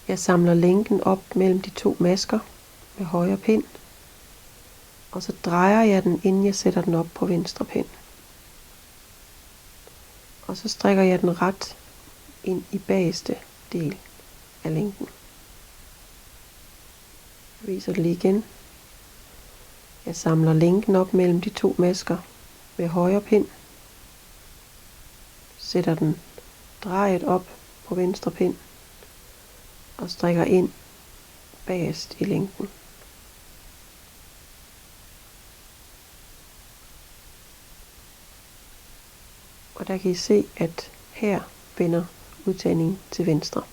Jeg samler lænken op mellem de to masker med højre pind, og så drejer jeg den, inden jeg sætter den op på venstre pind. Og så strikker jeg den ret ind i bagerste del af lænken. Jeg viser det lige igen. Jeg samler lænken op mellem de to masker med højre pind, sætter den drejet op på venstre pind og strikker ind bagerst i lænken. Og der kan I se, at her vender udtagningen til venstre.